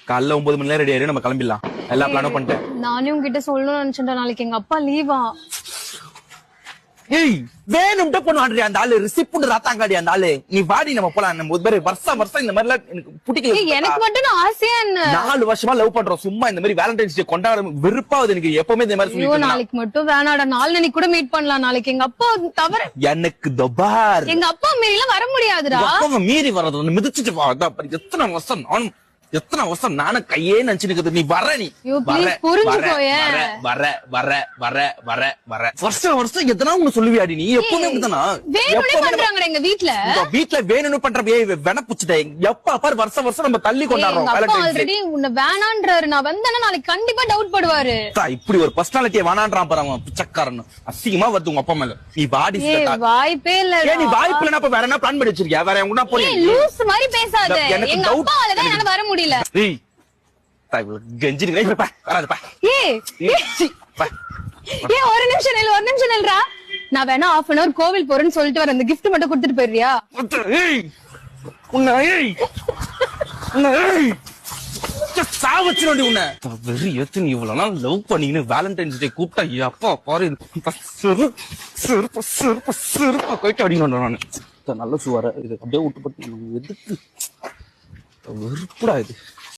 காலைல 9 மணி நேரம் ரெடி ஆயிரு, நம்ம கிளம்பிடலாம். எல்லா பிளானும் பண்ணிட்டேன். நானே உங்ககிட்ட சொல்லணும்னு நினைச்சேன்டா, நாளைக்கு எங்க அப்பா லீவா. ஏய் வேணும்ட்டு பண்ணுவான்டி அந்த ஆளு, ரிசிப்ட் ராத்தாங்காடி அந்த ஆளு. நீ வாடி நம்ம போலாம். நம்ம ஒரு வருஷம் இந்த மாதிரி எல்லாம் எனக்கு பிடிக்கல. எனக்கு மட்டும் ஆசையா என்ன, 4 வருஷமா லவ் பண்றோம். சும்மா இந்த மாதிரி வேலண்டைன்ஸ் டே கொண்டாட வெறுப்பாவது எனக்கு. எப்பவுமே இந்த மாதிரி சொல்லி நாளைக்கு மட்டும் வேணாடா, நாளைக்கு கூட மீட் பண்ணலாம். நாளைக்கு எங்க அப்பா தவிர எனக்கு தபார் எங்க அப்பா மீறி எல்லாம் வர முடியாதுடா. அப்பா மீறி வர்றது மிதிச்சுட்டு வா. எத்தனை வருஷம் நானும் கையே நினைச்சு நீ வர. நீ வருஷம் எத்தனா உங்க சொல்லுவியாடி? நீ எப்பவுமே எங்க வீட்டுல வேணும்னு பண்ற வெனப்புச்சுட்ட. எப்ப பாரு வருஷம் நம்ம தள்ளி கொண்டாடுறோம். வேணான்றாரு. நான் வந்தேன்னா நாளைக்கு கண்டிப்பா டவுட் படுவாரு. இப்படி ஒரு பர்சனாலிட்டியை வேணான்றான் பாரு அவன் பிச்சைக்காரன். அசிங்கமா வருது உங்க அப்பா மேல. நீ பாடி வாய்ப்பே இல்ல. நீ வாய்ப்பு இல்லைன்னா வேற என்ன பிளான் பண்ணி வச்சிருக்கியா? வேற எங்கன்னா போய் லூஸ் மாதிரி பேசாத. எங்க அப்பாவாலதான் என்னால வர முடியல. ஒரு நிமிஷம் நில்றா. நான் வேணா ½ an hour கோவில் போறேன்னு சொல்லிட்டு வரேன். அந்த கிஃப்ட் மட்டும் கொடுத்துட்டு போயிடுறியா? லவ் பண்ணி வேலண்டைன்ஸ் டே கூப்பிட்டா அப்பா பாரு போயிட்டு அடிக்கணும். நானு நல்ல சுவார இது அப்படியே விட்டு போட்டு எதுக்கு வெறுப்புடா இது.